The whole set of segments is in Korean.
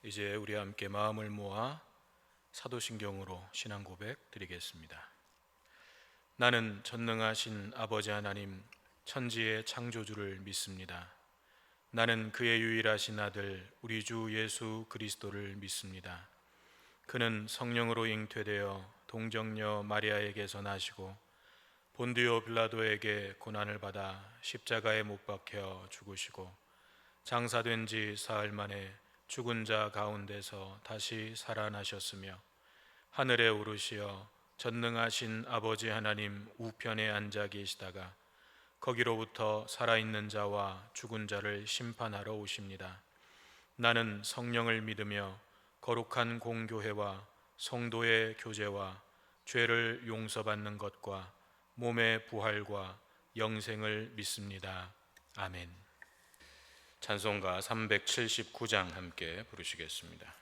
이제 우리 함께 마음을 모아 사도신경으로 신앙 고백 드리겠습니다. 나는 전능하신 아버지 하나님 천지의 창조주를 믿습니다. 나는 그의 유일하신 아들 우리 주 예수 그리스도를 믿습니다. 그는 성령으로 잉태되어 동정녀 마리아에게서 나시고 본디오 빌라도에게 고난을 받아 십자가에 못 박혀 죽으시고 장사된 지 사흘 만에 죽은 자 가운데서 다시 살아나셨으며 하늘에 오르시어 전능하신 아버지 하나님 우편에 앉아 계시다가 거기로부터 살아있는 자와 죽은 자를 심판하러 오십니다. 나는 성령을 믿으며 거룩한 공교회와 성도의 교제와 죄를 용서받는 것과 몸의 부활과 영생을 믿습니다. 아멘. 찬송가 379장 함께 부르시겠습니다.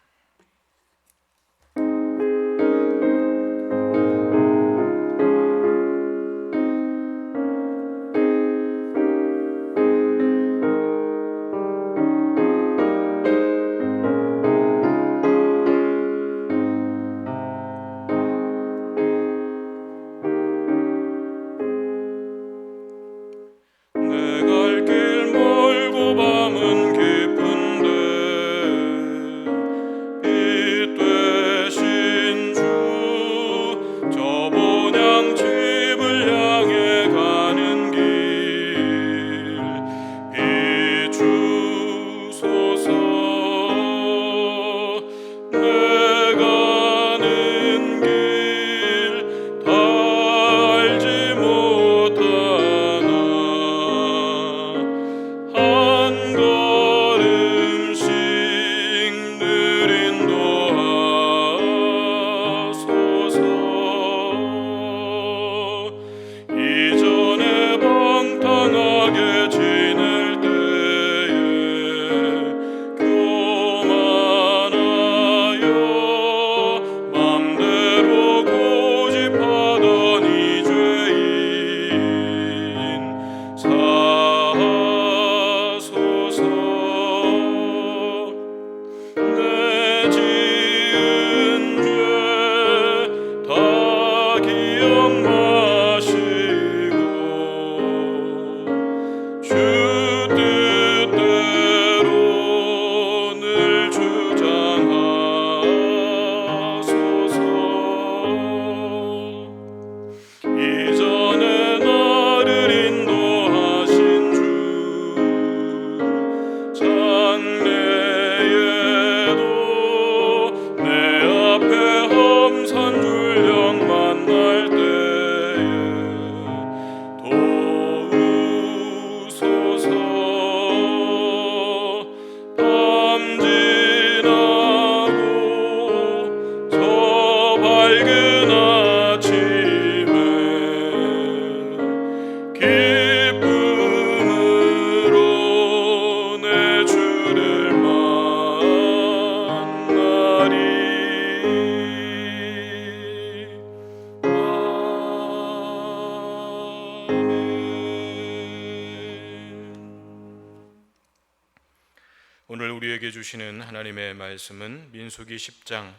오늘 우리에게 주시는 하나님의 말씀은 민수기 10장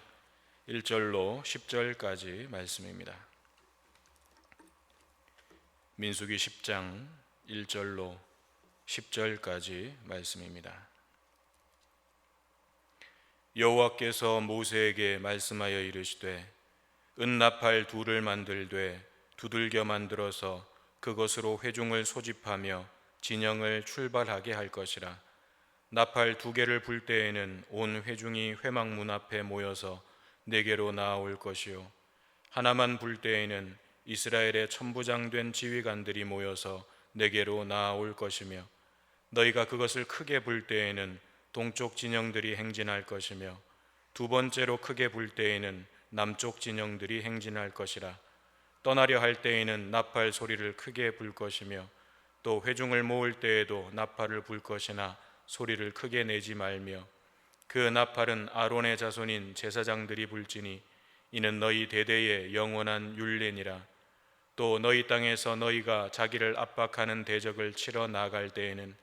1절로 10절까지 말씀입니다. 민수기 10장 1절로 10절까지 말씀입니다. 여호와께서 모세에게 말씀하여 이르시되 은나팔 둘을 만들되 두들겨 만들어서 그것으로 회중을 소집하며 진영을 출발하게 할 것이라. 나팔 2개를 불 때에는 온 회중이 회막문 앞에 모여서 내게로 나아올 것이요 하나만 불 때에는 이스라엘의 천부장된 지휘관들이 모여서 내게로 나아올 것이며 너희가 그것을 크게 불 때에는 동쪽 진영들이 행진할 것이며 2번째로 크게 불 때에는 남쪽 진영들이 행진할 것이라. 떠나려 할 때에는 나팔 소리를 크게 불 것이며 또 회중을 모을 때에도 나팔을 불 것이나 소리를 크게 내지 말며 그 나팔은 아론의 자손인 제사장들이 불지니 이는 너희 대대의 영원한 율례니라. 또 너희 땅에서 너희가 자기를 압박하는 대적을 치러 나갈 때에는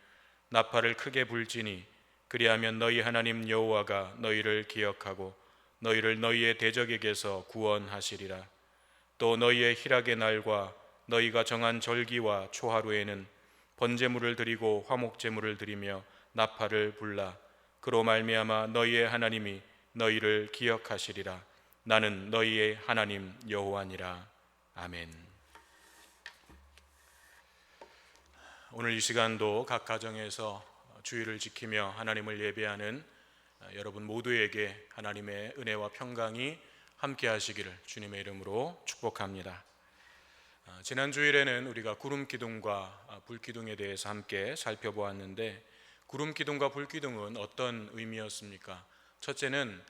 나팔을 크게 불지니 그리하면 너희 하나님 여호와가 너희를 기억하고 너희를 너희의 대적에게서 구원하시리라. 또 너희의 희락의 날과 너희가 정한 절기와 초하루에는 번제물을 드리고 화목제물을 드리며 나팔을 불라. 그로 말미암아 너희의 하나님이 너희를 기억하시리라. 나는 너희의 하나님 여호와니라. 아멘. 오늘 이 시간도 각 가정에서 주의를 지키며 하나님을 예배하는 여러분 모두에게 하나님의 은혜와 평강이 함께 하시기를 주님의 이름으로 축복합니다. 지난 주일에는 우리가 구름기둥과 불기둥에 대해서 함께 살펴보았는데, 구름기둥과 불기둥은 어떤 의미였습니까? 첫째는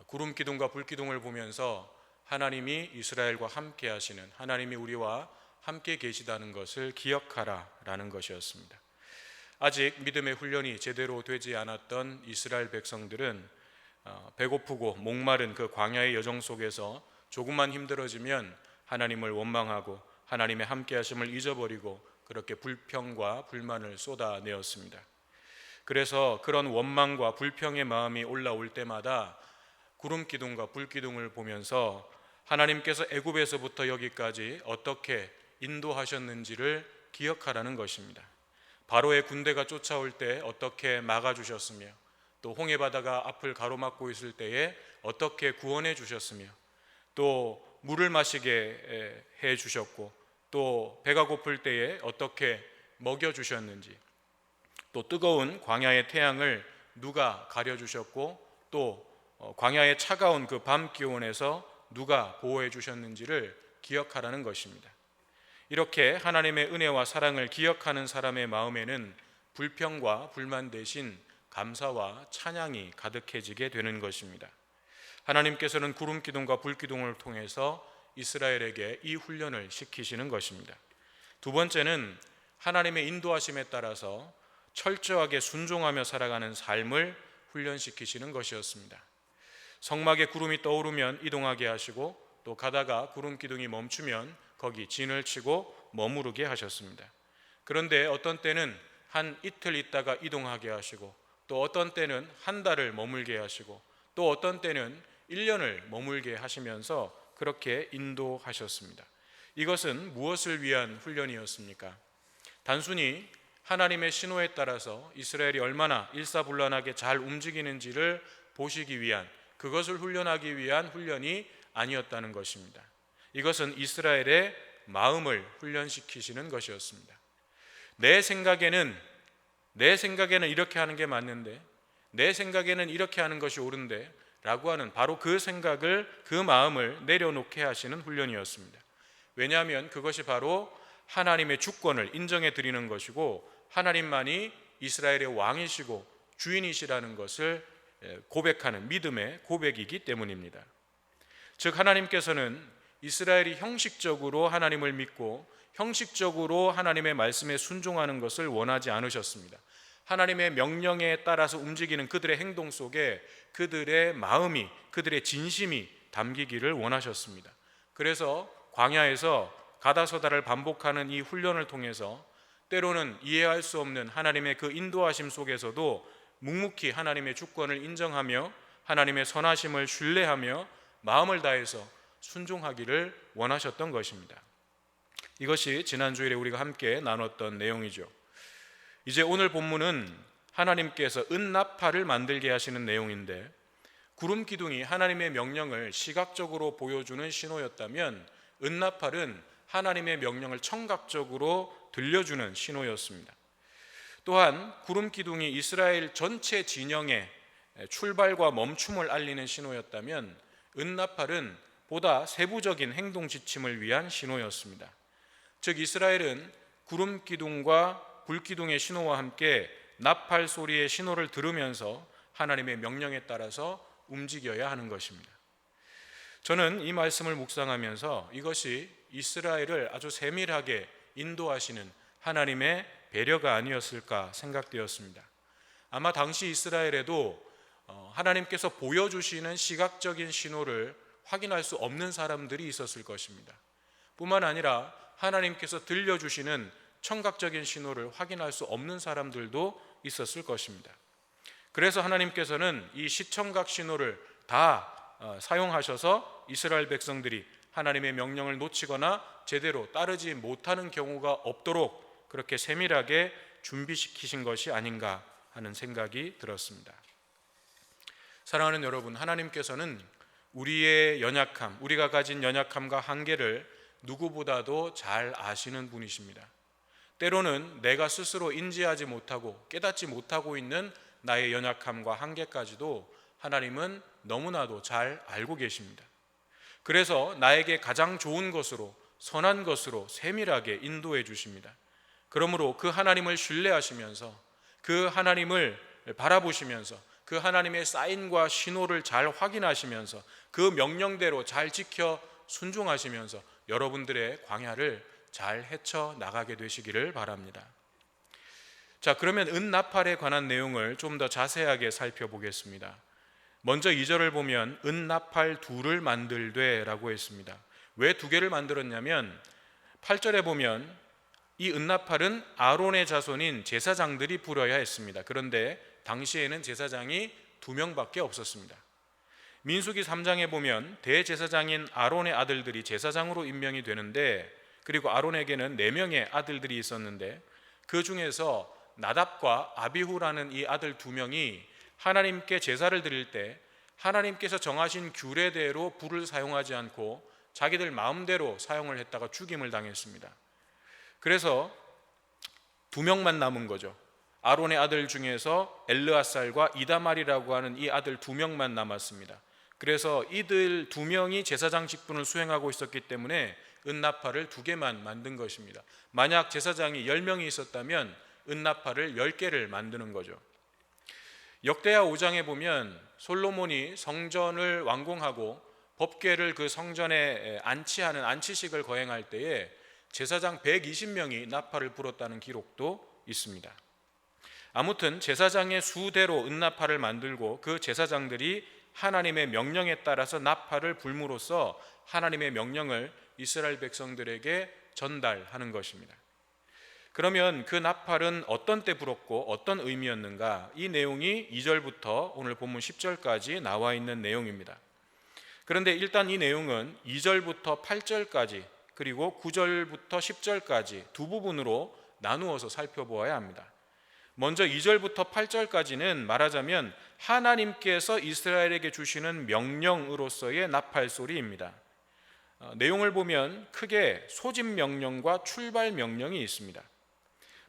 구름기둥과 불기둥을 보면서 하나님이 이스라엘과 함께 하시는, 하나님이 우리와 함께 계시다는 것을 기억하라 라는 것이었습니다. 아직 믿음의 훈련이 제대로 되지 않았던 이스라엘 백성들은 배고프고 목마른 그 광야의 여정 속에서 조금만 힘들어지면 하나님을 원망하고 하나님의 함께 하심을 잊어버리고 그렇게 불평과 불만을 쏟아내었습니다. 그래서 그런 원망과 불평의 마음이 올라올 때마다 구름기둥과 불기둥을 보면서 하나님께서 애굽에서부터 여기까지 어떻게 인도하셨는지를 기억하라는 것입니다. 바로의 군대가 쫓아올 때 어떻게 막아주셨으며, 또 홍해바다가 앞을 가로막고 있을 때에 어떻게 구원해 주셨으며, 또 물을 마시게 해 주셨고, 또 배가 고플 때에 어떻게 먹여 주셨는지, 또 뜨거운 광야의 태양을 누가 가려 주셨고, 또 광야의 차가운 그 밤 기온에서 누가 보호해 주셨는지를 기억하라는 것입니다. 이렇게 하나님의 은혜와 사랑을 기억하는 사람의 마음에는 불평과 불만 대신 감사와 찬양이 가득해지게 되는 것입니다. 하나님께서는 구름기둥과 불기둥을 통해서 이스라엘에게 이 훈련을 시키시는 것입니다. 두 번째는 하나님의 인도하심에 따라서 철저하게 순종하며 살아가는 삶을 훈련시키시는 것이었습니다. 성막에 구름이 떠오르면 이동하게 하시고, 또 가다가 구름기둥이 멈추면 거기 진을 치고 머무르게 하셨습니다. 그런데 어떤 때는 한 이틀 있다가 이동하게 하시고, 또 어떤 때는 한 달을 머물게 하시고, 또 어떤 때는 1년을 머물게 하시면서 그렇게 인도하셨습니다. 이것은 무엇을 위한 훈련이었습니까? 단순히 하나님의 신호에 따라서 이스라엘이 얼마나 일사불란하게 잘 움직이는지를 보시기 위한, 그것을 훈련하기 위한 훈련이 아니었다는 것입니다. 이것은 이스라엘의 마음을 훈련시키시는 것이었습니다. 내 생각에는 이렇게 하는 게 맞는데, 내 생각에는 이렇게 하는 것이 옳은데 라고 하는 바로 그 생각을, 그 마음을 내려놓게 하시는 훈련이었습니다. 왜냐하면 그것이 바로 하나님의 주권을 인정해 드리는 것이고, 하나님만이 이스라엘의 왕이시고 주인이시라는 것을 고백하는 믿음의 고백이기 때문입니다. 즉, 하나님께서는 이스라엘이 형식적으로 하나님을 믿고 형식적으로 하나님의 말씀에 순종하는 것을 원하지 않으셨습니다. 하나님의 명령에 따라서 움직이는 그들의 행동 속에 그들의 마음이, 그들의 진심이 담기기를 원하셨습니다. 그래서 광야에서 가다서다를 반복하는 이 훈련을 통해서 때로는 이해할 수 없는 하나님의 그 인도하심 속에서도 묵묵히 하나님의 주권을 인정하며 하나님의 선하심을 신뢰하며 마음을 다해서 순종하기를 원하셨던 것입니다. 이것이 지난주일에 우리가 함께 나눴던 내용이죠. 이제 오늘 본문은 하나님께서 은나팔을 만들게 하시는 내용인데, 구름기둥이 하나님의 명령을 시각적으로 보여주는 신호였다면 은나팔은 하나님의 명령을 청각적으로 들려주는 신호였습니다. 또한 구름기둥이 이스라엘 전체 진영의 출발과 멈춤을 알리는 신호였다면 은나팔은 보다 세부적인 행동 지침을 위한 신호였습니다. 즉, 이스라엘은 구름기둥과 불기둥의 신호와 함께 나팔 소리의 신호를 들으면서 하나님의 명령에 따라서 움직여야 하는 것입니다. 저는 이 말씀을 묵상하면서 이것이 이스라엘을 아주 세밀하게 인도하시는 하나님의 배려가 아니었을까 생각되었습니다. 아마 당시 이스라엘에도 하나님께서 보여주시는 시각적인 신호를 확인할 수 없는 사람들이 있었을 것입니다. 뿐만 아니라 하나님께서 들려주시는 청각적인 신호를 확인할 수 없는 사람들도 있었을 것입니다. 그래서 하나님께서는 이 시청각 신호를 다 사용하셔서 이스라엘 백성들이 하나님의 명령을 놓치거나 제대로 따르지 못하는 경우가 없도록 그렇게 세밀하게 준비시키신 것이 아닌가 하는 생각이 들었습니다. 사랑하는 여러분, 하나님께서는 우리의 연약함, 우리가 가진 연약함과 한계를 누구보다도 잘 아시는 분이십니다. 때로는 내가 스스로 인지하지 못하고 깨닫지 못하고 있는 나의 연약함과 한계까지도 하나님은 너무나도 잘 알고 계십니다. 그래서 나에게 가장 좋은 것으로, 선한 것으로 세밀하게 인도해 주십니다. 그러므로 그 하나님을 신뢰하시면서, 그 하나님을 바라보시면서, 그 하나님의 사인과 신호를 잘 확인하시면서, 그 명령대로 잘 지켜 순종하시면서 여러분들의 광야를 잘 헤쳐 나가게 되시기를 바랍니다. 자, 그러면 은나팔에 관한 내용을 좀 더 자세하게 살펴보겠습니다. 먼저 2절을 보면 은나팔 둘을 만들되 라고 했습니다. 왜 두 개를 만들었냐면 8절에 보면 이 은나팔은 아론의 자손인 제사장들이 불어야 했습니다. 그런데 당시에는 제사장이 2명밖에 없었습니다. 민수기 3장에 보면 대제사장인 아론의 아들들이 제사장으로 임명이 되는데, 그리고 아론에게는 4명의 아들들이 있었는데 그 중에서 나답과 아비후라는 이 아들 2명이 하나님께 제사를 드릴 때 하나님께서 정하신 규례대로 불을 사용하지 않고 자기들 마음대로 사용을 했다가 죽임을 당했습니다. 그래서 2명만 남은 거죠. 아론의 아들 중에서 엘르아살과 이다말이라고 하는 이 아들 2명만 남았습니다. 그래서 이들 2명이 제사장 직분을 수행하고 있었기 때문에 은나팔을 2개만 만든 것입니다. 만약 제사장이 10명이 있었다면 은나팔을 10개를 만드는 거죠. 역대하 5장에 보면 솔로몬이 성전을 완공하고 법궤를 그 성전에 안치하는 안치식을 거행할 때에 제사장 120명이 나팔을 불었다는 기록도 있습니다. 아무튼 제사장의 수대로 은나팔을 만들고 그 제사장들이 하나님의 명령에 따라서 나팔을 불므로써 하나님의 명령을 이스라엘 백성들에게 전달하는 것입니다. 그러면 그 나팔은 어떤 때 불었고 어떤 의미였는가? 이 내용이 2절부터 오늘 본문 10절까지 나와 있는 내용입니다. 그런데 일단 이 내용은 2절부터 8절까지 그리고 9절부터 10절까지 두 부분으로 나누어서 살펴보아야 합니다. 먼저 2절부터 8절까지는 말하자면 하나님께서 이스라엘에게 주시는 명령으로서의 나팔 소리입니다. 내용을 보면 크게 소집 명령과 출발 명령이 있습니다.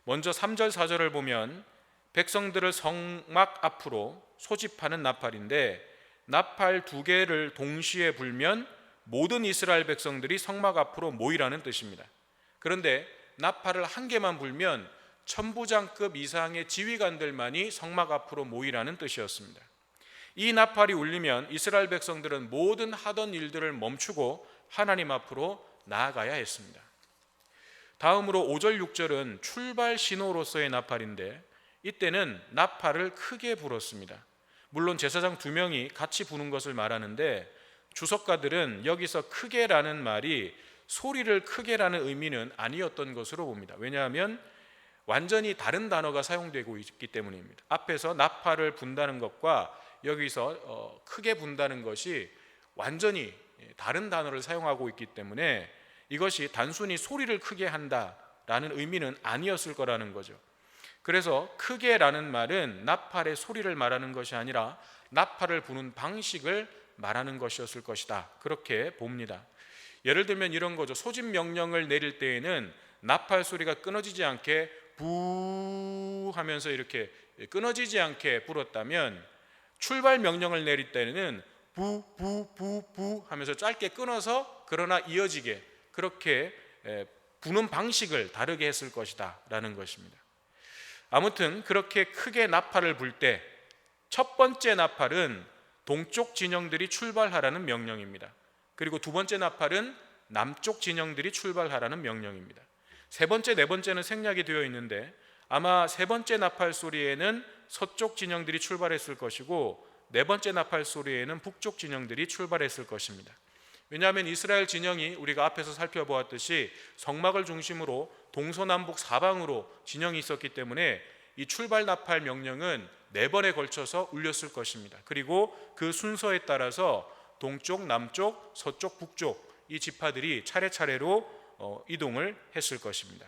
먼저 3절 4절을 보면 백성들을 성막 앞으로 소집하는 나팔인데, 나팔 2개를 동시에 불면 모든 이스라엘 백성들이 성막 앞으로 모이라는 뜻입니다. 그런데 나팔을 1개만 불면 천부장급 이상의 지휘관들만이 성막 앞으로 모이라는 뜻이었습니다. 이 나팔이 울리면 이스라엘 백성들은 모든 하던 일들을 멈추고 하나님 앞으로 나아가야 했습니다. 다음으로 5절 6절은 출발 신호로서의 나팔인데, 이때는 나팔을 크게 불었습니다. 물론 제사장 2명이 같이 부는 것을 말하는데 주석가들은 여기서 크게라는 말이 소리를 크게라는 의미는 아니었던 것으로 봅니다. 왜냐하면 완전히 다른 단어가 사용되고 있기 때문입니다. 앞에서 나팔을 분다는 것과 여기서 크게 분다는 것이 완전히 다른 단어를 사용하고 있기 때문에 이것이 단순히 소리를 크게 한다라는 의미는 아니었을 거라는 거죠. 그래서 크게라는 말은 나팔의 소리를 말하는 것이 아니라 나팔을 부는 방식을 말하는 것이었을 것이다, 그렇게 봅니다. 예를 들면 이런 거죠. 소집 명령을 내릴 때에는 나팔 소리가 끊어지지 않게 부 하면서 이렇게 끊어지지 않게 불었다면, 출발 명령을 내릴 때는 부 하면서 짧게 끊어서 그러나 이어지게 그렇게 부는 방식을 다르게 했을 것이다 라는 것입니다. 아무튼 그렇게 크게 나팔을 불 때 첫 번째 나팔은 동쪽 진영들이 출발하라는 명령입니다. 그리고 두 번째 나팔은 남쪽 진영들이 출발하라는 명령입니다. 세 번째, 네 번째는 생략이 되어 있는데 아마 세 번째 나팔 소리에는 서쪽 진영들이 출발했을 것이고 네 번째 나팔 소리에는 북쪽 진영들이 출발했을 것입니다. 왜냐하면 이스라엘 진영이 우리가 앞에서 살펴보았듯이 성막을 중심으로 동서남북 사방으로 진영이 있었기 때문에 이 출발 나팔 명령은 4번에 걸쳐서 울렸을 것입니다. 그리고 그 순서에 따라서 동쪽, 남쪽, 서쪽, 북쪽 이 지파들이 차례차례로 이동을 했을 것입니다.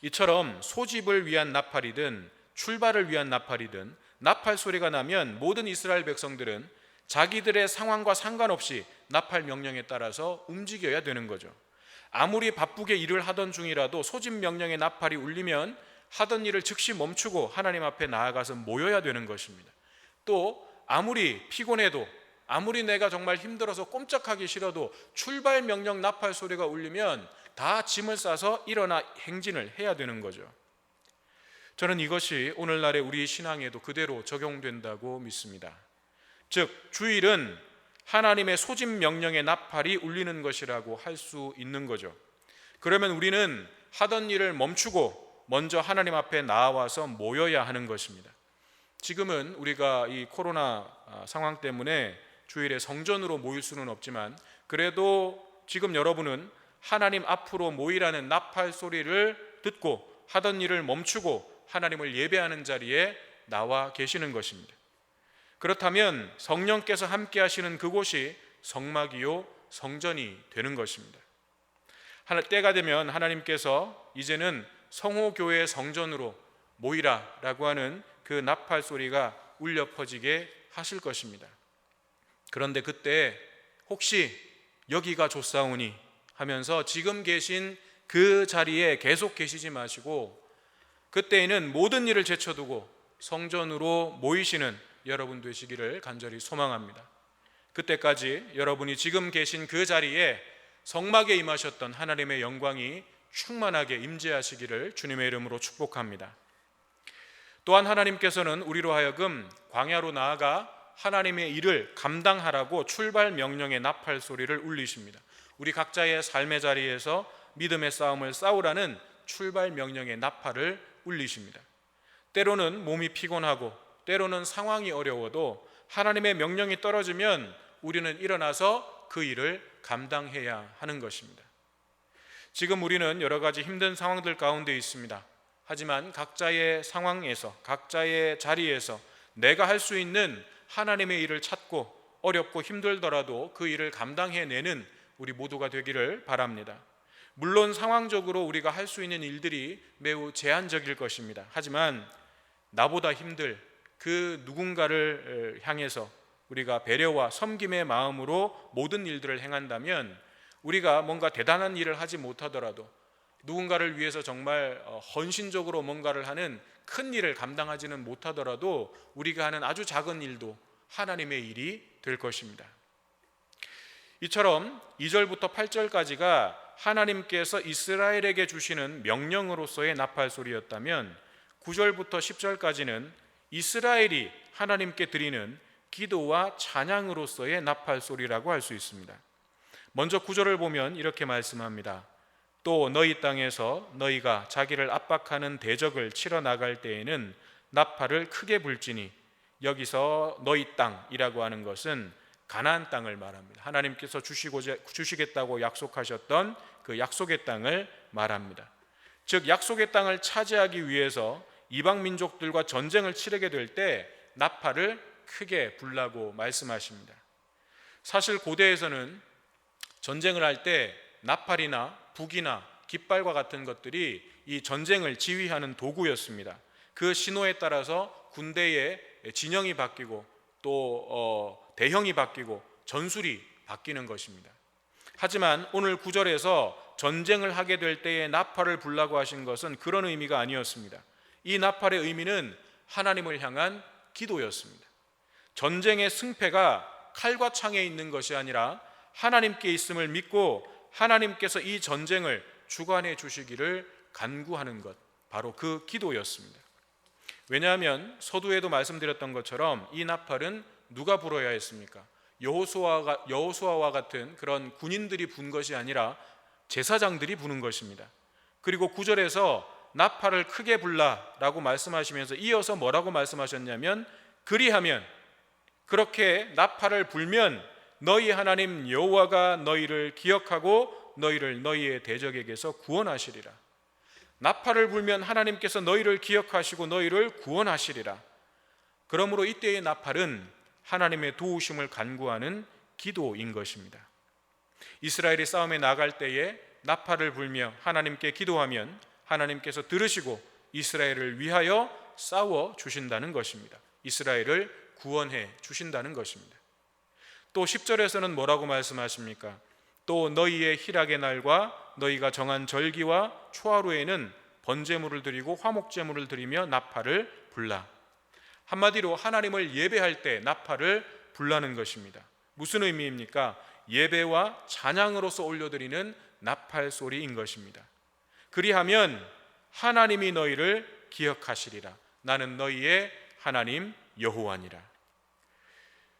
이처럼 소집을 위한 나팔이든 출발을 위한 나팔이든 나팔 소리가 나면 모든 이스라엘 백성들은 자기들의 상황과 상관없이 나팔 명령에 따라서 움직여야 되는 거죠. 아무리 바쁘게 일을 하던 중이라도 소집 명령의 나팔이 울리면 하던 일을 즉시 멈추고 하나님 앞에 나아가서 모여야 되는 것입니다. 또 아무리 피곤해도, 아무리 내가 정말 힘들어서 꼼짝하기 싫어도 출발 명령 나팔 소리가 울리면 다 짐을 싸서 일어나 행진을 해야 되는 거죠. 저는 이것이 오늘날의 우리 신앙에도 그대로 적용된다고 믿습니다. 즉 주일은 하나님의 소집 명령의 나팔이 울리는 것이라고 할 수 있는 거죠. 그러면 우리는 하던 일을 멈추고 먼저 하나님 앞에 나와서 모여야 하는 것입니다. 지금은 우리가 이 코로나 상황 때문에 주일에 성전으로 모일 수는 없지만 그래도 지금 여러분은 하나님 앞으로 모이라는 나팔 소리를 듣고 하던 일을 멈추고 하나님을 예배하는 자리에 나와 계시는 것입니다. 그렇다면 성령께서 함께 하시는 그곳이 성막이요 성전이 되는 것입니다. 때가 되면 하나님께서 이제는 성호교회 성전으로 모이라라고 하는 그 나팔 소리가 울려 퍼지게 하실 것입니다. 그런데 그때 혹시 여기가 좋사오니 하면서 지금 계신 그 자리에 계속 계시지 마시고 그때에는 모든 일을 제쳐두고 성전으로 모이시는 여러분 되시기를 간절히 소망합니다. 그때까지 여러분이 지금 계신 그 자리에 성막에 임하셨던 하나님의 영광이 충만하게 임재하시기를 주님의 이름으로 축복합니다. 또한 하나님께서는 우리로 하여금 광야로 나아가 하나님의 일을 감당하라고 출발 명령의 나팔 소리를 울리십니다. 우리 각자의 삶의 자리에서 믿음의 싸움을 싸우라는 출발 명령의 나팔을 울리십니다. 때로는 몸이 피곤하고 때로는 상황이 어려워도 하나님의 명령이 떨어지면 우리는 일어나서 그 일을 감당해야 하는 것입니다. 지금 우리는 여러 가지 힘든 상황들 가운데 있습니다. 하지만 각자의 상황에서 각자의 자리에서 내가 할 수 있는 하나님의 일을 찾고 어렵고 힘들더라도 그 일을 감당해내는 우리 모두가 되기를 바랍니다. 물론 상황적으로 우리가 할 수 있는 일들이 매우 제한적일 것입니다. 하지만 나보다 힘들 그 누군가를 향해서 우리가 배려와 섬김의 마음으로 모든 일들을 행한다면 우리가 뭔가 대단한 일을 하지 못하더라도 누군가를 위해서 정말 헌신적으로 뭔가를 하는 큰 일을 감당하지는 못하더라도 우리가 하는 아주 작은 일도 하나님의 일이 될 것입니다. 이처럼 2절부터 8절까지가 하나님께서 이스라엘에게 주시는 명령으로서의 나팔 소리였다면 9절부터 10절까지는 이스라엘이 하나님께 드리는 기도와 찬양으로서의 나팔 소리라고 할 수 있습니다. 먼저 9절을 보면 이렇게 말씀합니다. 또 너희 땅에서 너희가 자기를 압박하는 대적을 치러 나갈 때에는 나팔을 크게 불지니, 여기서 너희 땅이라고 하는 것은 가나안 땅을 말합니다. 하나님께서 주시겠다고 약속하셨던 그 약속의 땅을 말합니다. 즉 약속의 땅을 차지하기 위해서 이방 민족들과 전쟁을 치르게 될 때 나팔을 크게 불라고 말씀하십니다. 사실 고대에서는 전쟁을 할 때 나팔이나 북이나 깃발과 같은 것들이 이 전쟁을 지휘하는 도구였습니다. 그 신호에 따라서 군대의 진영이 바뀌고 또 대형이 바뀌고 전술이 바뀌는 것입니다. 하지만 오늘 9절에서 전쟁을 하게 될 때에 나팔을 불라고 하신 것은 그런 의미가 아니었습니다. 이 나팔의 의미는 하나님을 향한 기도였습니다. 전쟁의 승패가 칼과 창에 있는 것이 아니라 하나님께 있음을 믿고 하나님께서 이 전쟁을 주관해 주시기를 간구하는 것, 바로 그 기도였습니다. 왜냐하면 서두에도 말씀드렸던 것처럼 이 나팔은 누가 불어야 했습니까? 여호수아와 같은 그런 군인들이 분 것이 아니라 제사장들이 부는 것입니다. 그리고 9절에서 나팔을 크게 불라라고 말씀하시면서 이어서 뭐라고 말씀하셨냐면, 그리하면, 그렇게 나팔을 불면 너희 하나님 여호와가 너희를 기억하고 너희를 너희의 대적에게서 구원하시리라. 나팔을 불면 하나님께서 너희를 기억하시고 너희를 구원하시리라. 그러므로 이때의 나팔은 하나님의 도우심을 간구하는 기도인 것입니다. 이스라엘이 싸움에 나갈 때에 나팔을 불며 하나님께 기도하면 하나님께서 들으시고 이스라엘을 위하여 싸워 주신다는 것입니다. 이스라엘을 구원해 주신다는 것입니다. 또 10절에서는 뭐라고 말씀하십니까? 또 너희의 희락의 날과 너희가 정한 절기와 초하루에는 번제물을 드리고 화목제물을 드리며 나팔을 불라. 한마디로 하나님을 예배할 때 나팔을 불라는 것입니다. 무슨 의미입니까? 예배와 찬양으로서 올려드리는 나팔 소리인 것입니다. 그리하면 하나님이 너희를 기억하시리라. 나는 너희의 하나님 여호와니라.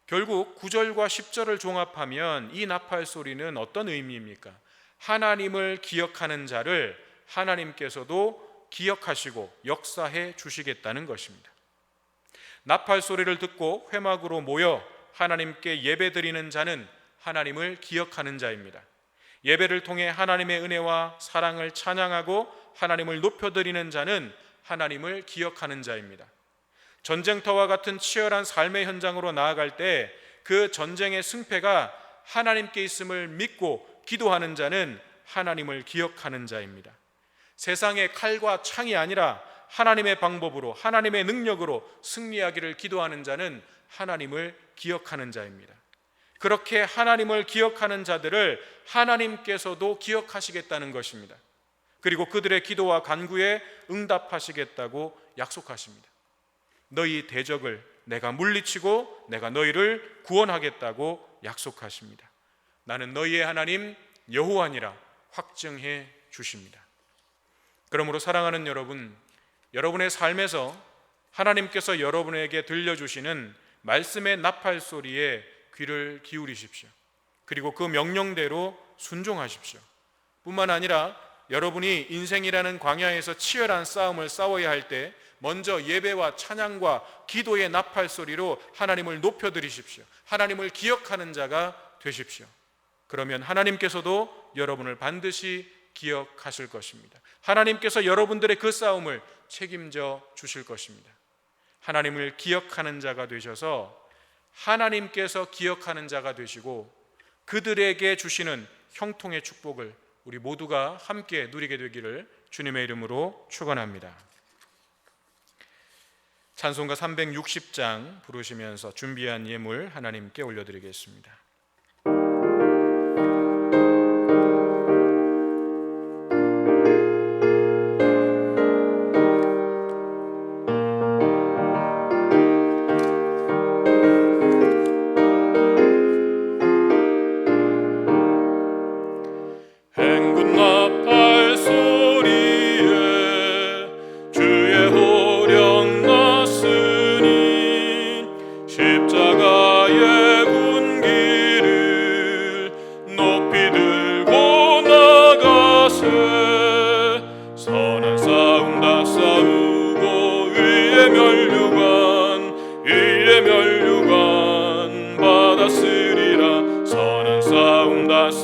결국 9절과 10절을 종합하면 이 나팔 소리는 어떤 의미입니까? 하나님을 기억하는 자를 하나님께서도 기억하시고 역사해 주시겠다는 것입니다. 나팔 소리를 듣고 회막으로 모여 하나님께 예배드리는 자는 하나님을 기억하는 자입니다. 예배를 통해 하나님의 은혜와 사랑을 찬양하고 하나님을 높여드리는 자는 하나님을 기억하는 자입니다. 전쟁터와 같은 치열한 삶의 현장으로 나아갈 때 그 전쟁의 승패가 하나님께 있음을 믿고 기도하는 자는 하나님을 기억하는 자입니다. 세상의 칼과 창이 아니라 하나님의 방법으로 하나님의 능력으로 승리하기를 기도하는 자는 하나님을 기억하는 자입니다. 그렇게 하나님을 기억하는 자들을 하나님께서도 기억하시겠다는 것입니다. 그리고 그들의 기도와 간구에 응답하시겠다고 약속하십니다. 너희 대적을 내가 물리치고 내가 너희를 구원하겠다고 약속하십니다. 나는 너희의 하나님 여호와니라 확증해 주십니다. 그러므로 사랑하는 여러분, 여러분의 삶에서 하나님께서 여러분에게 들려주시는 말씀의 나팔 소리에 귀를 기울이십시오. 그리고 그 명령대로 순종하십시오. 뿐만 아니라 여러분이 인생이라는 광야에서 치열한 싸움을 싸워야 할 때 먼저 예배와 찬양과 기도의 나팔 소리로 하나님을 높여드리십시오. 하나님을 기억하는 자가 되십시오. 그러면 하나님께서도 여러분을 반드시 기억하실 것입니다. 하나님께서 여러분들의 그 싸움을 책임져 주실 것입니다. 하나님을 기억하는 자가 되셔서 하나님께서 기억하는 자가 되시고 그들에게 주시는 형통의 축복을 우리 모두가 함께 누리게 되기를 주님의 이름으로 축원합니다. 찬송가 360장 부르시면서 준비한 예물 하나님께 올려드리겠습니다.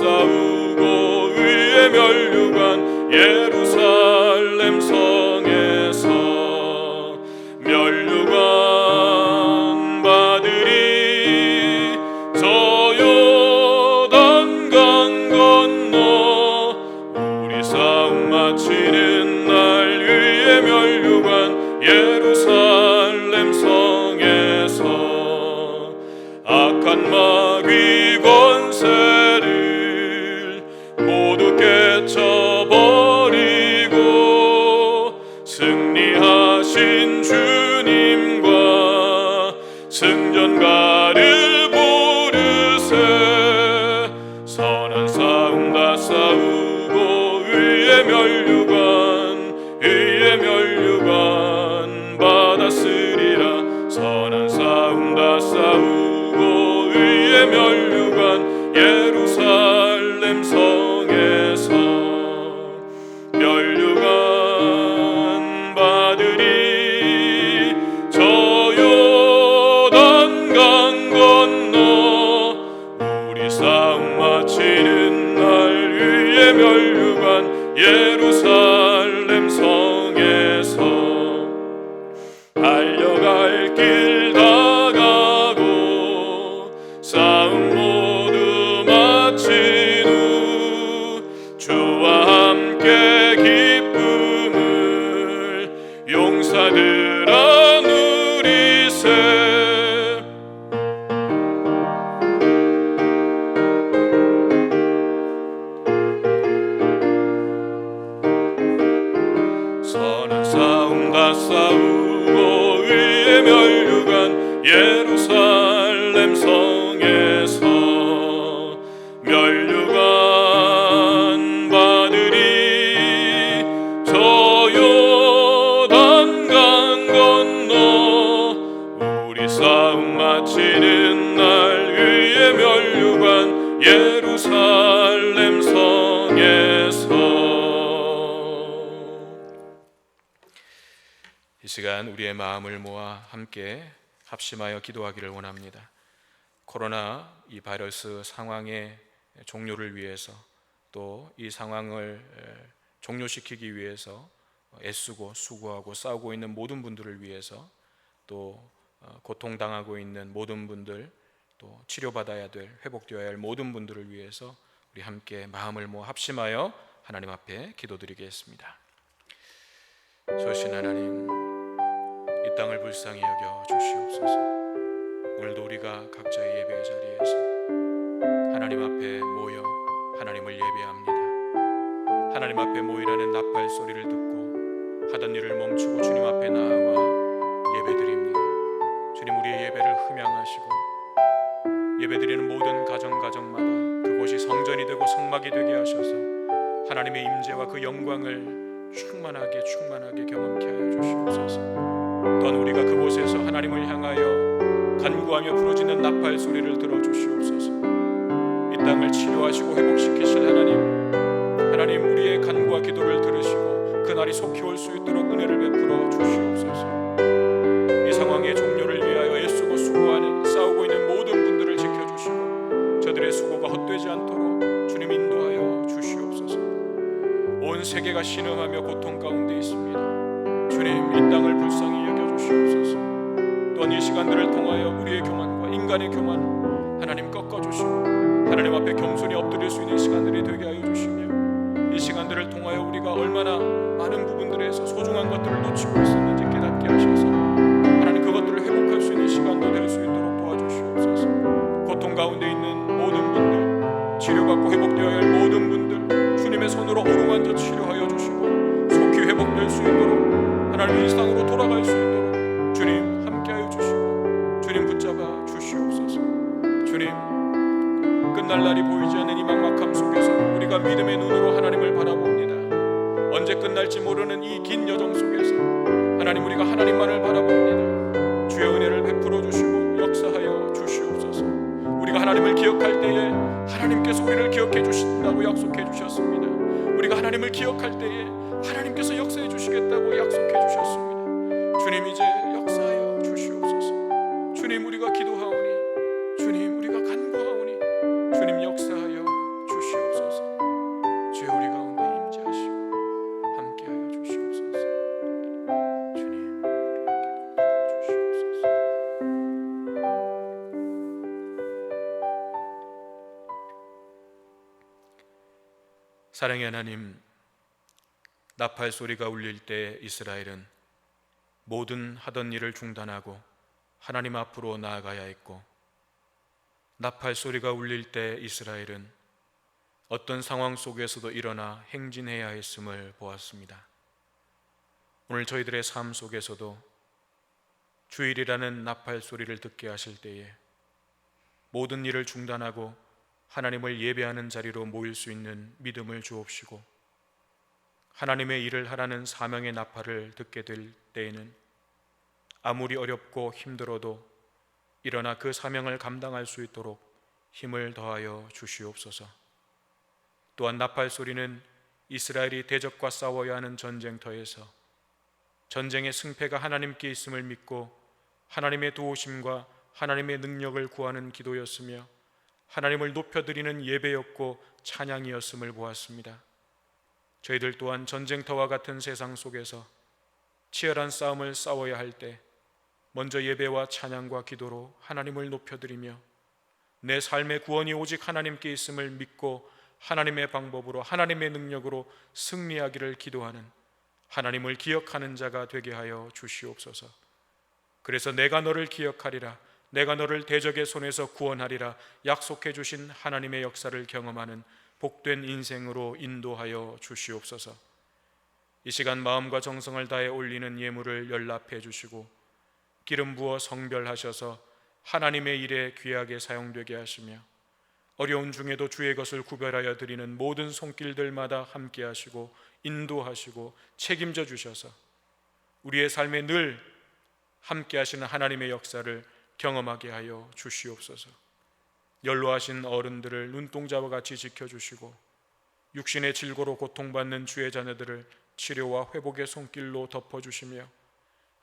싸우고 의의 멸류관 예루살렘 성에서 멸류관 받으리 저 요단강 건너 우리 싸움 마치는 날 의의 멸류관 예루살렘 성에서 악한 마귀 권세를 모두 깨쳐버리고 승리하신 주님과 승전가를 부르세 선한 싸움 다 싸우고 의의 멸류관 받았으리라 선한 싸움 다 싸우고 의의 멸류관 예루살렘 성에서 멸류관 받으리 저 요단강 건너 우리 싸움 마치는 날 위에 멸류관 예루살렘 성에서 달려갈 길 예루살렘 성에서 멸류관 바늘이 저 요단강 건너 우리 싸움 마치는 날 위에 멸류관 예루살렘 성에서. 이 시간 우리의 마음을 모아 함께 합심하여 기도하기를 원합니다. 코로나 이 바이러스 상황의 종료를 위해서, 또 이 상황을 종료시키기 위해서 애쓰고 수고하고 싸우고 있는 모든 분들을 위해서, 또 고통당하고 있는 모든 분들, 또 치료받아야 될, 회복되어야 할 모든 분들을 위해서 우리 함께 마음을 모아 합심하여 하나님 앞에 기도드리겠습니다. 좋으신 하나님, 이 땅을 불쌍히 여겨 주시옵소서. 오늘도 우리가 각자의 예배의 자리에서 하나님 앞에 모여 하나님을 예배합니다. 하나님 앞에 모이라는 나팔 소리를 듣고 하던 일을 멈추고 주님 앞에 나아와 예배드립니다. 주님, 우리의 예배를 흠양하시고 예배드리는 모든 가정마다 그곳이 성전이 되고 성막이 되게 하셔서 하나님의 임재와 그 영광을 충만하게 경험케 하여 주시옵소서. 또한 우리가 그곳에서 하나님을 향하여 간구하며 부르짖는 나팔 소리를 들어주시옵소서. 이 땅을 치료하시고 회복시키실 하나님 우리의 간구와 기도를 들으시고 그날이 속히 올 수 있도록 은혜를 베풀어 주시옵소서. 이 상황의 종료를 위하여 애쓰고 수고하는, 싸우고 있는 모든 분들을 지켜주시고 저들의 수고가 헛되지 않도록 주님 인도하여 주시옵소서. 온 세계가 신음하며 고통 가운데 있습니다. 주님, 이 땅을 불쌍히 여겨주시옵소서. 또한 이 시간들을 통하여 우리의 교만과 인간의 교만을 하나님 꺾어주시고 하나님 앞에 겸손히 엎드릴 수 있는 시간들이 되게 하여 주시며, 이 시간들을 통하여 우리가 얼마나 많은 부분들에서 소중한 것들을 놓치고 있었는지 깨닫게 하셔서 하나님 그것들을 회복할 수 있는 시간도 될 수 있도록 도와주시옵소서. 고통 가운데 있는 모든 분들, 치료받고 회복되어야 할 모든 분들 주님의 손으로 어루만져 치료하여 주시고 속히 회복될 수 있도록 하나님 일상으로 돌아갈 수 있도록 주님 함께하여 주시고 주님 붙잡아 주시옵소서. 주님, 끝날 날이 보이지 않는 이 막막함 속에서 우리가 믿음의 눈으로 하나님을 바라봅니다. 언제 끝날지 모르는 이 긴 여정 속에서 하나님, 우리가 하나님만을 바라봅니다. 주의 은혜를 베풀어 주시고 역사하여 주시옵소서. 우리가 하나님을 기억할 때에 하나님께서 우리를 기억해 주신다고 약속해 주셨습니다. 우리가 하나님을 기억할 때에 하나님께서 역사해 주시겠다고 약속해 주셨습니다. 주님, 이제 역사하여 주시옵소서. 주님, 우리가 기도하오니, 주님, 우리가 간구하오니 주님 역사하여 주시옵소서. 주여, 우리 가운데 임재하시고 함께하여 주시옵소서. 주님, 주시옵소서. 사랑의 하나님, 나팔 소리가 울릴 때 이스라엘은 모든 하던 일을 중단하고 하나님 앞으로 나아가야 했고, 나팔 소리가 울릴 때 이스라엘은 어떤 상황 속에서도 일어나 행진해야 했음을 보았습니다. 오늘 저희들의 삶 속에서도 주일이라는 나팔 소리를 듣게 하실 때에 모든 일을 중단하고 하나님을 예배하는 자리로 모일 수 있는 믿음을 주옵시고, 하나님의 일을 하라는 사명의 나팔을 듣게 될 때에는 아무리 어렵고 힘들어도 일어나 그 사명을 감당할 수 있도록 힘을 더하여 주시옵소서. 또한 나팔 소리는 이스라엘이 대적과 싸워야 하는 전쟁터에서 전쟁의 승패가 하나님께 있음을 믿고 하나님의 도우심과 하나님의 능력을 구하는 기도였으며 하나님을 높여드리는 예배였고 찬양이었음을 보았습니다. 저희들 또한 전쟁터와 같은 세상 속에서 치열한 싸움을 싸워야 할 때 먼저 예배와 찬양과 기도로 하나님을 높여드리며 내 삶의 구원이 오직 하나님께 있음을 믿고 하나님의 방법으로 하나님의 능력으로 승리하기를 기도하는, 하나님을 기억하는 자가 되게 하여 주시옵소서. 그래서 내가 너를 기억하리라, 내가 너를 대적의 손에서 구원하리라 약속해 주신 하나님의 역사를 경험하는 복된 인생으로 인도하여 주시옵소서. 이 시간 마음과 정성을 다해 올리는 예물을 연락해 주시고 기름 부어 성별하셔서 하나님의 일에 귀하게 사용되게 하시며 어려운 중에도 주의 것을 구별하여 드리는 모든 손길들마다 함께 하시고 인도하시고 책임져 주셔서 우리의 삶에 늘 함께 하시는 하나님의 역사를 경험하게 하여 주시옵소서. 연로하신 어른들을 눈동자와 같이 지켜주시고 육신의 질고로 고통받는 주의 자녀들을 치료와 회복의 손길로 덮어주시며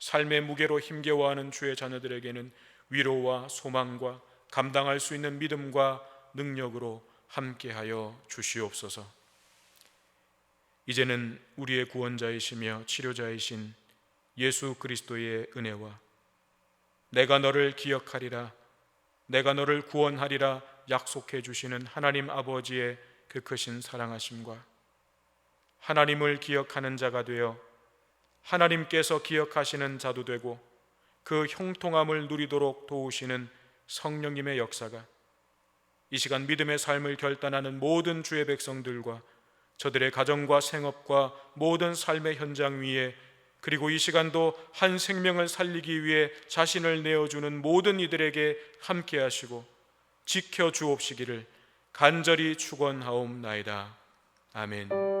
삶의 무게로 힘겨워하는 주의 자녀들에게는 위로와 소망과 감당할 수 있는 믿음과 능력으로 함께하여 주시옵소서. 이제는 우리의 구원자이시며 치료자이신 예수 그리스도의 은혜와 내가 너를 기억하리라, 내가 너를 구원하리라 약속해 주시는 하나님 아버지의 그 크신 사랑하심과 하나님을 기억하는 자가 되어 하나님께서 기억하시는 자도 되고 그 형통함을 누리도록 도우시는 성령님의 역사가 이 시간 믿음의 삶을 결단하는 모든 주의 백성들과 저들의 가정과 생업과 모든 삶의 현장 위에, 그리고 이 시간도 한 생명을 살리기 위해 자신을 내어주는 모든 이들에게 함께 하시고 지켜주옵시기를 간절히 축원하옵나이다. 아멘.